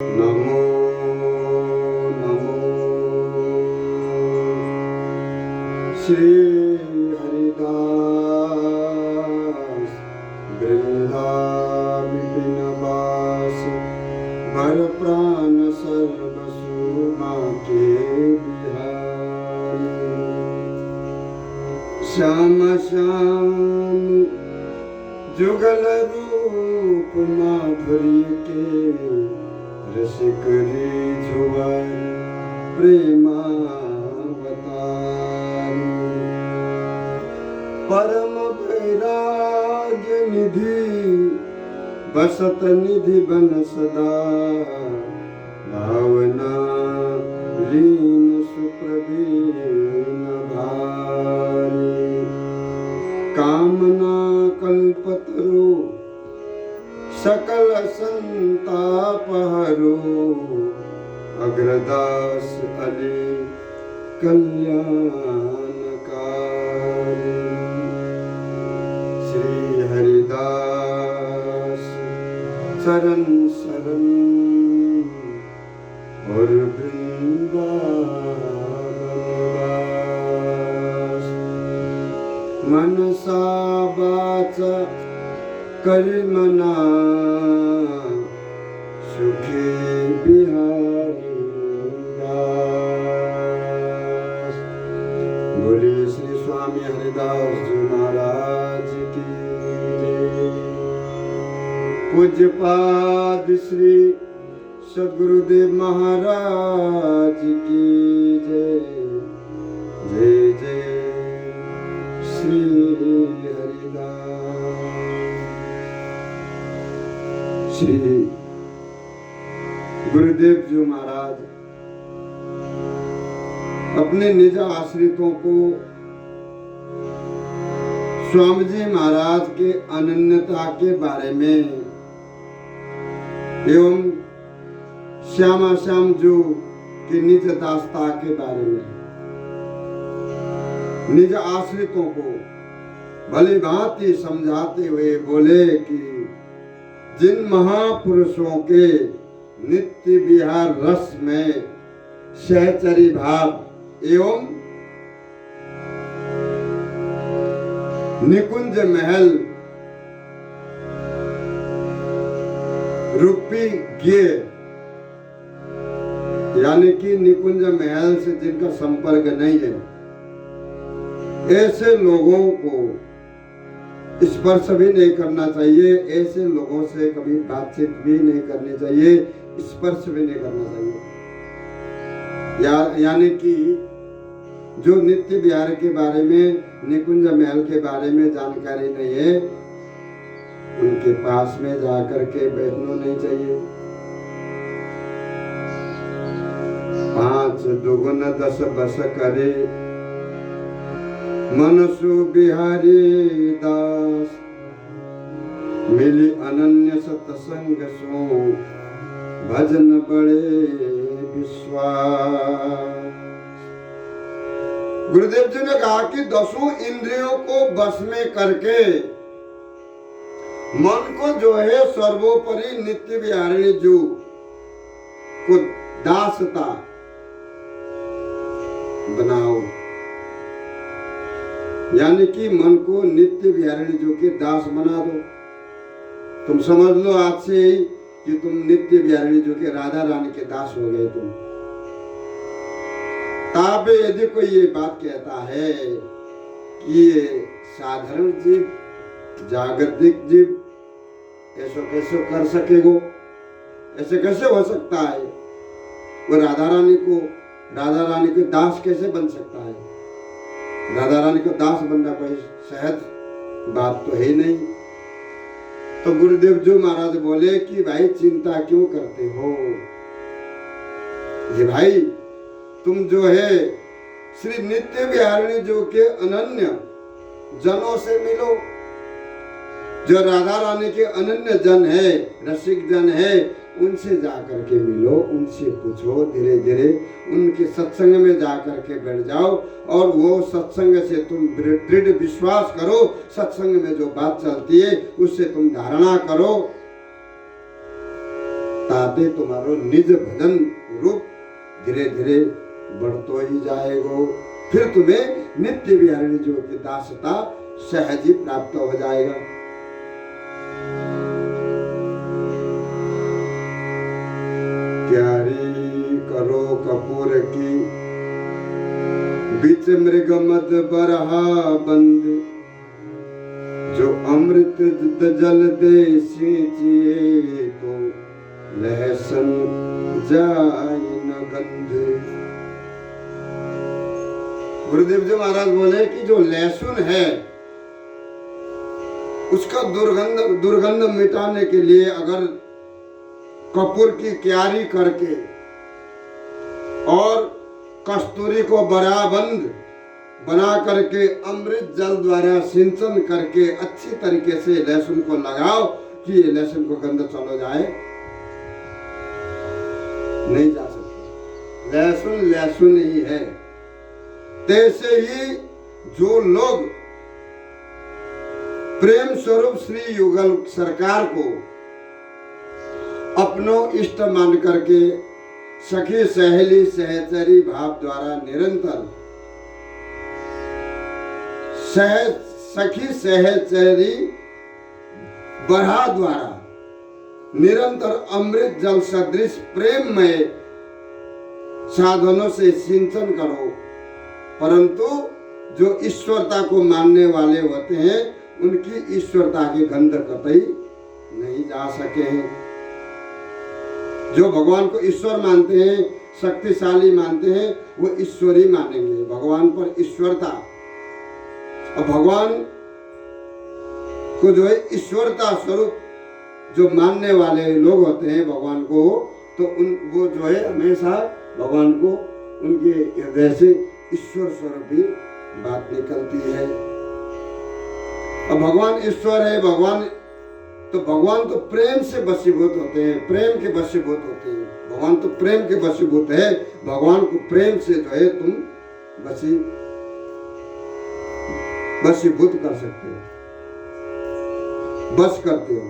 नमो नमो श्री हरिदास वृंदा विपिन वास भर प्राण सर्वसु माके बिहारी श्याम श्याम जुगल रूप माधुरी के रसिक रिझुवर प्रेमावतारी परम वैराग्य निधि बसत निधि बन सदा भावना लीन सुप्रवीण भारी कामना कल्पतरु सकल संताप हरो अग्रदास अली कल्याणकारी श्री हरिदास शरण शरण और वृंदावन मनसा वाचा कर्मणा सुखी बिहारी दास। बोलिए श्री स्वामी हरिदास जी महाराज की जय। पूज्यपाद श्री सद्गुरुदेव महाराज की जय। जय जय श्री हरिदास। श्री गुरुदेव जी महाराज अपने निज आश्रितों को स्वामी जी महाराज के अनन्यता के बारे में एवं श्यामा श्याम जो की निज दासता के बारे में निज आश्रितों को भली भांति समझाते हुए बोले कि जिन महापुरुषों के नित्य विहार रस में सहचरी भाव एवं निकुंज महल रूपी ज्ञ यानी कि निकुंज महल से जिनका संपर्क नहीं है, ऐसे लोगों को स्पर्श भी नहीं करना चाहिए, ऐसे लोगों से कभी बातचीत भी नहीं करनी चाहिए, स्पर्श भी नहीं करना चाहिए। यानी कि जो नित्य विहार के बारे में, निकुंज महल के बारे में जानकारी नहीं है, उनके पास में जाकर के बैठना नहीं चाहिए। 5 दुगुन 10 बस करे मनसु बिहारी दास मिली अनन्य सत्संग सो भजन बड़े विश्वास। गुरुदेव जी ने कहा कि 10 इंद्रियों को बस में करके मन को जो है सर्वोपरि नित्य विहारिणी जो को दासता बनाओ, यानी कि मन को नित्य विहारिणी जो के दास बना दो। तुम समझ लो आज से ही कि तुम नित्य विहारिणी जो के राधा रानी के दास हो गए तुम। ताबे यदि कोई ये बात कहता है कि ये साधारण जीव, जागतिक जीव ऐसा कैसे कर सकेगो, ऐसे कैसे हो सकता है, वो राधा रानी के दास कैसे बन सकता है? राधा रानी को दास बनना कोई सहज बात तो है नहीं। तो गुरुदेव जी महाराज बोले कि भाई चिंता क्यों करते हो? ये भाई तुम जो है श्री नित्य विहारिणी जो के अनन्य जनों से मिलो। जो राधा रानी के अनन्य जन है, रसिक जन है, उनसे जाकर के मिलो, उनसे पूछो, धीरे धीरे उनके सत्संग में जाकर के बैठ जाओ और वो सत्संग से तुम दृढ़ विश्वास करो, सत्संग में जो बात चलती है उससे तुम धारणा करो। ताते तुम्हारो निज भजन रूप धीरे धीरे बढ़तो ही जाएगो। फिर तुम्हें नित्य बिहारी जो की दासता सहज ही प्राप्त हो जाएगा। क्यारी करो कपूर की बीच मृग मद बरहा बंद, जो अमृत जल दे सींचिए तो लहसन जाए न गंध। गुरुदेव जी महाराज बोले कि जो लहसुन है उसका दुर्गंध मिटाने के लिए अगर कपूर की क्यारी करके और कस्तूरी को बराबंद बना करके अमृत जल द्वारा सिंचन करके अच्छी तरीके से लहसुन को लगाओ कि ये लहसुन को गंध चलो जाए, नहीं जा सकता। लहसुन लहसुन ही है। तैसे ही जो लोग प्रेम स्वरूप श्री युगल सरकार को अपनो इष्ट मान करके सखी सहेली सहचरी भाव द्वारा निरंतर सखी सहचरी बढ़ा द्वारा निरंतर अमृत जल सदृश प्रेममय साधनों से सिंचन करो, परंतु जो ईश्वरता को मानने वाले होते हैं उनकी ईश्वरता के गंध कतई नहीं जा सके हैं। जो भगवान को ईश्वर मानते हैं, शक्तिशाली मानते हैं, वो ईश्वर ही मानेंगे। भगवान पर ईश्वरता और भगवान को जो है ईश्वरता स्वरूप जो मानने वाले लोग होते हैं भगवान को, तो वो जो है हमेशा भगवान को उनके हृदय से ईश्वर स्वरूप ही बात निकलती है। और भगवान ईश्वर है, भगवान तो प्रेम से वशीभूत होते हैं, प्रेम के वशीभूत होते हैं। भगवान तो प्रेम के वशीभूत है। भगवान को प्रेम से जो है तुम वशीभूत कर सकते हो, बस करते हो।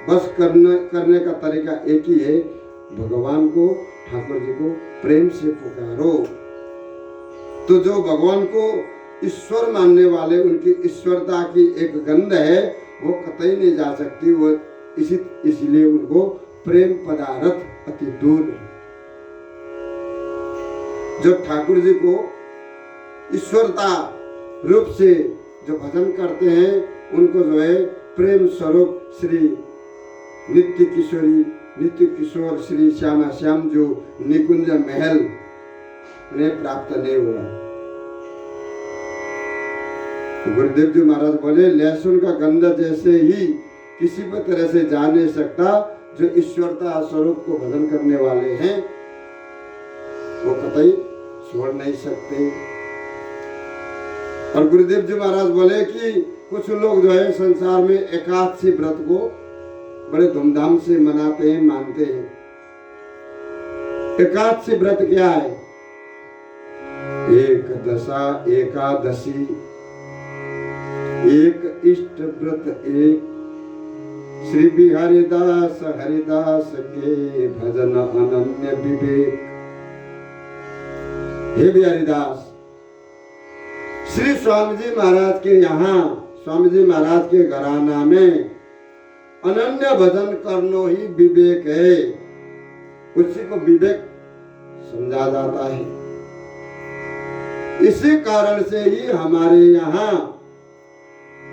बस करने का तरीका एक ही है, भगवान को, ठाकुर जी को प्रेम से पुकारो। तो जो भगवान को ईश्वर मानने वाले, उनकी ईश्वरता की एक गंध है, वो कतई नहीं जा सकती। वो इसलिए उनको प्रेम पदार्थ अति दूर है। जो ठाकुर जी को ईश्वरता रूप से जो भजन करते हैं, उनको जो है प्रेम स्वरूप श्री नित्य किशोर श्री श्यामा श्याम जो निकुंज महल उन्हें प्राप्त नहीं हुआ। तो गुरुदेव जी महाराज बोले, लहसुन का गंध जैसे ही किसी भी तरह से जा नहीं सकता, जो ईश्वरता स्वरूप को भजन करने वाले हैं वो कतई छोड़ नहीं सकते। और गुरुदेव जी महाराज बोले कि कुछ लोग जो है संसार में एकादशी व्रत को बड़े धूमधाम से मनाते हैं, मानते हैं। एकादशी व्रत क्या है? एकादशी एक इष्ट व्रत एक, श्री बिहारीदास हरिदास के भजन अनन्य विवेक। हे बिहारीदास, श्री स्वामी जी महाराज के यहाँ, स्वामी जी महाराज के घराना में अनन्य भजन करनो ही विवेक है। उसी को विवेक समझा जाता है। इसी कारण से ही हमारे यहाँ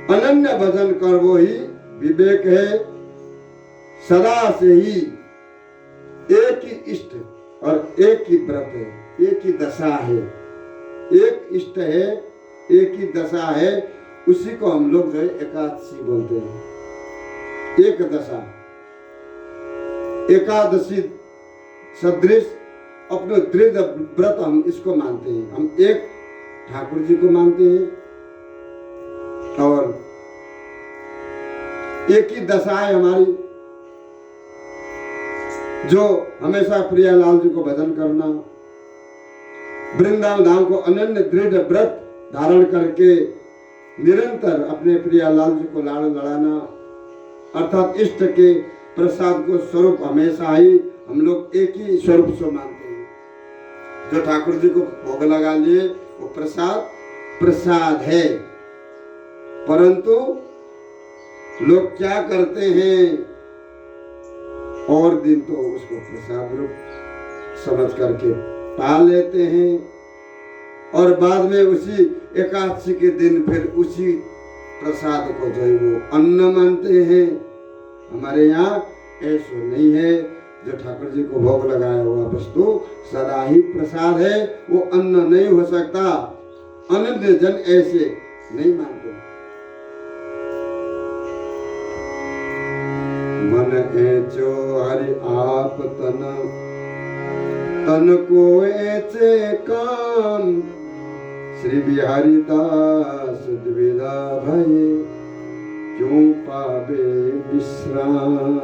अनन्य भजन करवो ही विवेक है। सदा से ही एक ही इष्ट और एक ही व्रत है, एक ही दशा है, एक इष्ट है, एक ही दशा है। उसी को हम लोग जो है एकादशी बोलते हैं। एक दशा, एकादशी सदृश अपने दृढ़ व्रत हम इसको मानते हैं। हम एक ठाकुर जी को मानते हैं और एक ही दशा है हमारी, जो हमेशा प्रियालाल जी को भजन करना, वृंदावन धाम को अनन्य दृढ़ व्रत धारण करके निरंतर अपने प्रियालाल जी को लाड़ लड़ाना, अर्थात इष्ट के प्रसाद को स्वरूप हमेशा ही हम लोग एक ही स्वरूप से मानते हैं। जो ठाकुर जी को भोग लगा लिए वो प्रसाद प्रसाद है, परंतु लोग क्या करते हैं, और दिन तो उसको प्रसाद रूप समझ करके पाल लेते हैं और बाद में उसी एकादशी के दिन फिर उसी प्रसाद को जो है वो अन्न मानते हैं। हमारे यहाँ ऐसा नहीं है। जो ठाकुर जी को भोग लगाया हुआ वस्तु सदा ही प्रसाद है, वो अन्न नहीं हो सकता। अन्य जन ऐसे नहीं मानते। मन ऐचो हरि आप तन को ऐचे काम, श्री बिहारी दास द्विधा भये क्यों पावे विश्राम।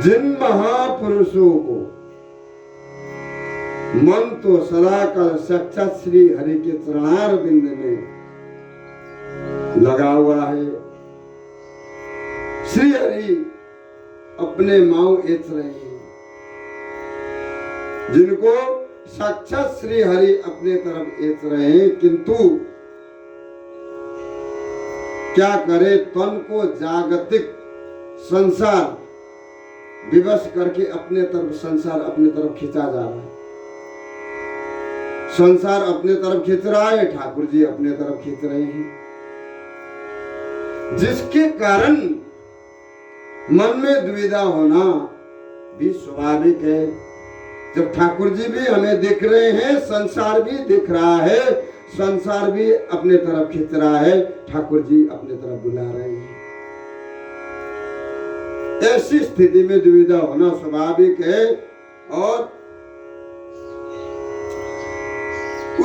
जिन महापुरुषों को मन तो सदाकाल साक्षात श्री हरि के चरणार बिंद में लगा हुआ है, श्री हरि अपने माऊ एच रहे हैं, जिनको साक्षात श्री हरि अपने तरफ एच रहे हैं, किंतु क्या करे, तन को जागतिक संसार विवश करके अपने तरफ, संसार अपने तरफ खींचा जा रहा है। संसार अपने तरफ खींच रहा है, ठाकुर जी अपने तरफ खींच रहे हैं, जिसके कारण मन में दुविधा होना भी स्वाभाविक है। जब ठाकुर जी भी हमें दिख रहे हैं, संसार भी दिख रहा है, संसार भी अपने तरफ खींच रहा है, ठाकुर जी अपने तरफ बुला रहे हैं। ऐसी स्थिति में दुविधा होना स्वाभाविक है और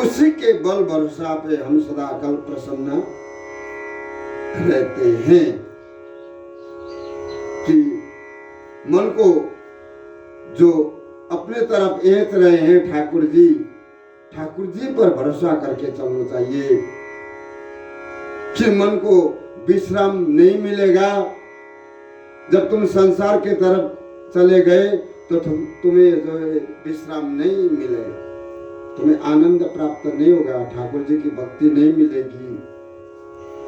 उसी के बल भरोसा पे हम सदा कल प्रसन्न रहते हैं कि मन को जो अपने तरफ एंच रहे हैं ठाकुर जी पर भरोसा करके चलना चाहिए कि मन को विश्राम नहीं मिलेगा। जब तुम संसार के तरफ चले गए तो तुम्हें जो विश्राम नहीं मिलेगा, तुम्हें आनंद प्राप्त नहीं होगा, ठाकुर जी की भक्ति नहीं मिलेगी,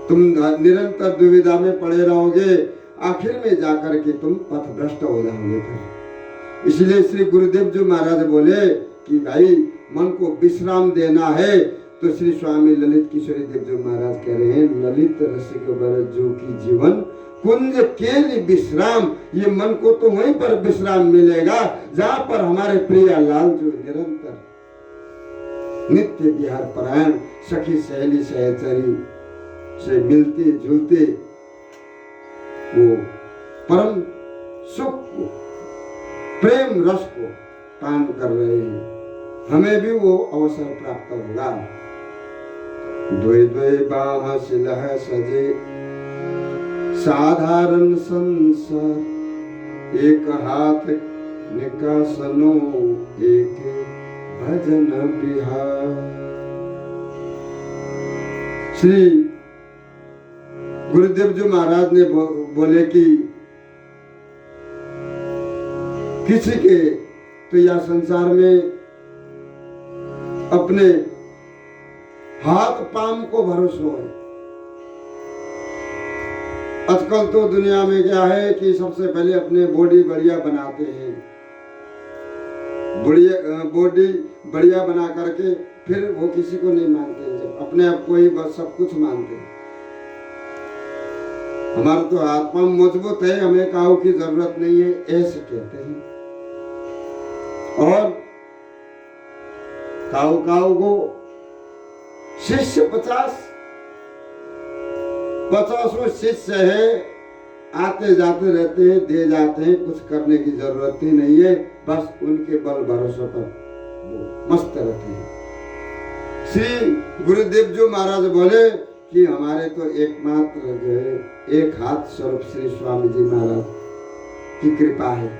तुम निरंतर दुविधा में पड़े रहोगे, आखिर में जाकर के तुम पथभ्रष्ट हो जाओगे। इसलिए श्री गुरुदेव जी महाराज बोले कि भाई मन को विश्राम देना है, तो श्री स्वामी ललित किशोरी देव जी महाराज कह रहे हैं, ललित रसिक बर जो की जीवन कुंज केली विश्राम। ये मन को तो वहीं पर विश्राम मिलेगा जहां पर हमारे प्रिय लाल जो निरंतर नित्य विहार परायण सखी सहेली सहचरी से मिलते जुलते वो परम सुख को, प्रेम रस को पान कर रहे हैं, हमें भी वो अवसर प्राप्त होगा। द्वे द्वे बाह सिलह सजे साधारण संसार, एक हाथ निकासनो एक भजन बिहार। श्री गुरुदेव जी महाराज ने बोले कि किसी के तो यह संसार में अपने हाथ पाम को भरोसा है। आजकल तो दुनिया में क्या है कि सबसे पहले अपने बॉडी बढ़िया बनाते हैं, बॉडी बढ़िया बना करके फिर वो किसी को नहीं मानते हैं, जब अपने आप को ही बस सब कुछ मानते हैं। हमारा तो हाथ पांव मजबूत है, हमें काऊ की जरूरत नहीं है, ऐसे कहते हैं। और काऊ को शिष्य 50 शिष्य है, आते जाते रहते हैं, दे जाते हैं, कुछ करने की जरूरत ही नहीं है, बस उनके बल भरोसे पर मस्त रहते हैं। श्री गुरुदेव जी महाराज बोले कि हमारे तो एकमात्र जो है एक हाथ स्वरूप श्री स्वामी जी महाराज की कृपा है,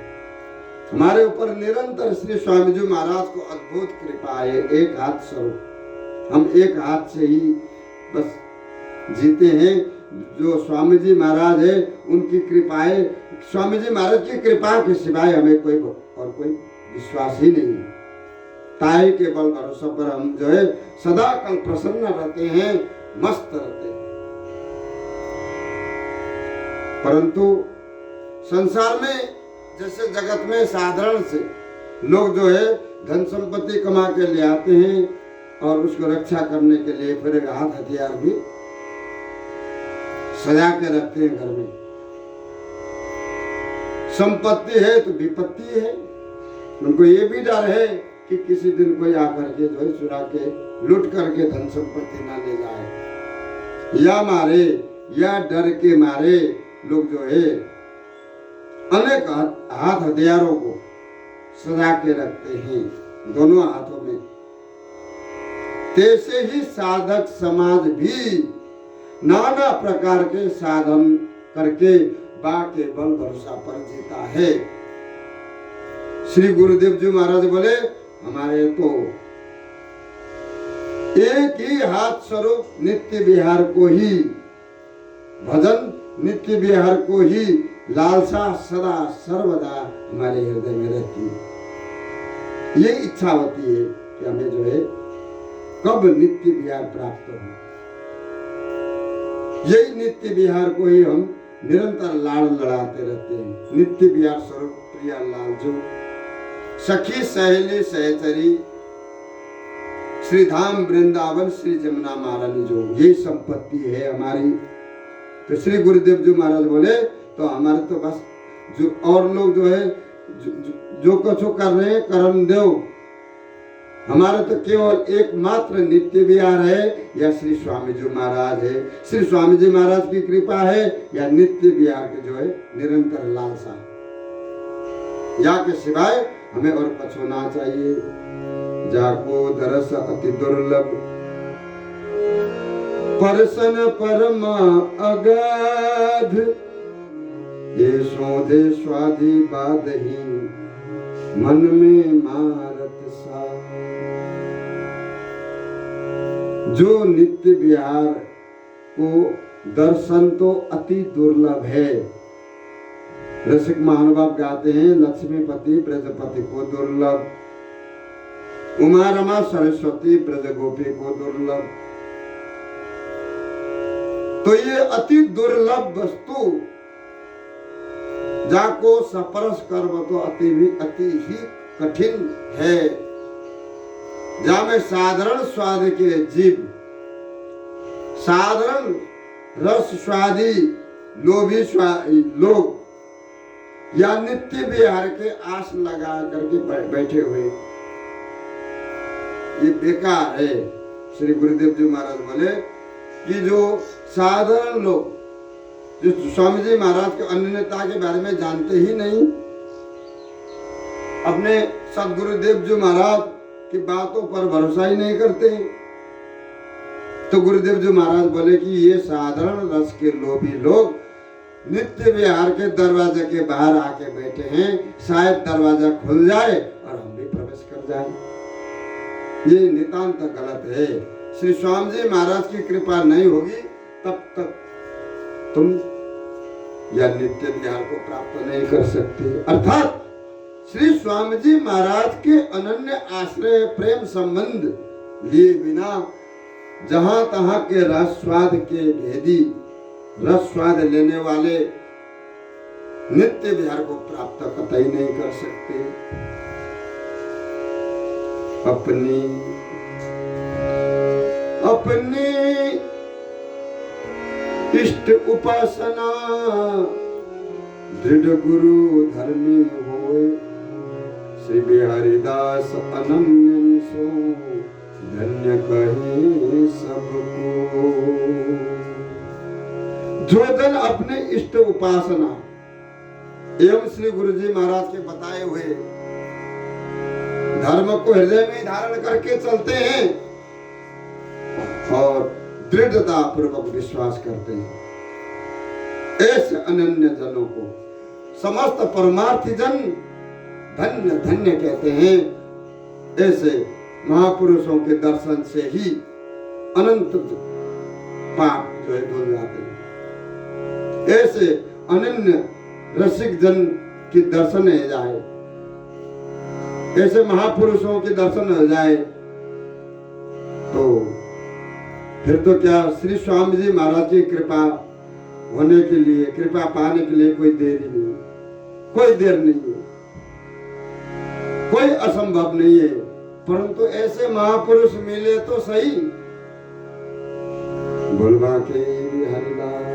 हमारे ऊपर निरंतर श्री स्वामी जी महाराज को अद्भुत कृपा है। एक हाथ स्वरूप हम एक हाथ से ही बस जीते हैं, जो स्वामी जी महाराज है उनकी कृपाएं, स्वामी जी महाराज की कृपा के सिवाय हमें कोई और कोई विश्वास ही नहीं। ताई के बल भरोसा पर हम जो है सदा कल प्रसन्न रहते हैं, मस्त रहते हैं। परंतु संसार में जैसे जगत में साधारण से लोग जो है धन संपत्ति कमा के ले आते हैं और उसको रक्षा करने के लिए फिर हाथ हथियार भी सजा के रखते हैं घर में। संपत्ति है तो विपत्ति है, उनको ये भी डर है कि किसी दिन कोई आकर के जो है चुरा के लूट करके धन संपत्ति ना ले जाए, या मारे, या डर के मारे लोग जो है अनेक हाथ हथियारों को सजा के रखते हैं दोनों हाथों में। तैसे ही साधक समाज भी नाना प्रकार के साधन करके बा के बल भरोसा पर जीता है। श्री गुरुदेव जी महाराज बोले हमारे तो एक ही हाथ स्वरूप नित्य विहार को ही भजन, नित्य विहार को ही लालसा सदा सर्वदा हमारे हृदय में रहती है। ये इच्छा होती है कि हमें जो है कब नित्य विहार प्राप्त हो। यही नित्य विहार को ही हम निरंतर लाड़ लड़ाते रहते हैं। नित्य विहार स्वरूप प्रिया लाल जो सखी सहेली सहचरी श्री धाम वृंदावन श्री जमुना महारानी जो ये संपत्ति है हमारी। तो श्री गुरुदेव जी महाराज बोले तो हमारे तो बस जो और लोग जो है जो कुछ कर रहे हैं करम देव, हमारा तो केवल एकमात्र नित्य विहार है या श्री स्वामी जी महाराज है। श्री स्वामी जी महाराज की कृपा है या नित्य विहार के जो है निरंतर लालसा, या के सिवाय हमें और कुछ होना चाहिए। जाको दरस अति दुर्लभ परसन परम अगाध, ये सोधे स्वाधि बादही मन में मारत सा। जो नित्य विहार को दर्शन तो अति दुर्लभ है। रसिक महानुभाव गाते हैं लक्ष्मीपति ब्रजपति को दुर्लभ, उमा रमा सरस्वती ब्रज गोपी को दुर्लभ। तो ये अति दुर्लभ वस्तु जाको सपरस कर्म तो अति ही कठिन है। जहां में साधारण स्वाद के जीव, साधारण रस स्वादी लोभी लोग या नित्य विहार के आस लगा करके बैठे हुए, ये बेकार है। श्री गुरुदेव जी महाराज बोले कि जो साधारण लोग जो स्वामी जी महाराज के अनन्यता के बारे में जानते ही नहीं, अपने सदगुरुदेव जी महाराज की बातों पर भरोसा ही नहीं करते, तो गुरुदेव जी महाराज बोले कि ये साधारण रस के लोभी लोग नित्य विहार के दरवाजे के बाहर आके बैठे हैं, शायद दरवाजा खुल जाए और हम भी प्रवेश कर जाएं। ये नितांत गलत है। श्री स्वामी जी महाराज की कृपा नहीं होगी तब तक तुम या नित्य विहार को प्राप्त नहीं कर सकते। अर्थात श्री स्वामी जी महाराज के अनन्य आश्रय प्रेम संबंध लिए बिना जहां तहां के रस स्वाद के भेदी रस स्वाद लेने वाले नित्य विहार को प्राप्त कतई नहीं कर सकते। अपनी अपनी इष्ट उपासना दृढ़ गुरु धर्मी होए, श्री बिहारीदास अनन्य सो धन्य कहे सबको। जो जन अपने इष्ट उपासना एवं श्री गुरु जी महाराज के बताए हुए धर्म को हृदय में धारण करके चलते हैं और दृढ़ता पूर्वक विश्वास करते हैं, ऐसे अनन्य जनों को समस्त परमार्थी जन धन्य धन्य कहते हैं। ऐसे महापुरुषों के दर्शन से ही अनंत पाप जो है धुल जाते हैं। ऐसे अनन्य रसिक जन की दर्शन हो जाए, ऐसे महापुरुषों के दर्शन हो जाए तो फिर तो क्या श्री स्वामी जी महाराज की कृपा होने के लिए, कृपा पाने के लिए कोई देर ही नहीं, कोई देर नहीं है, कोई असंभव नहीं है। परंतु ऐसे महापुरुष मिले तो सही। बोलवा के हरिदास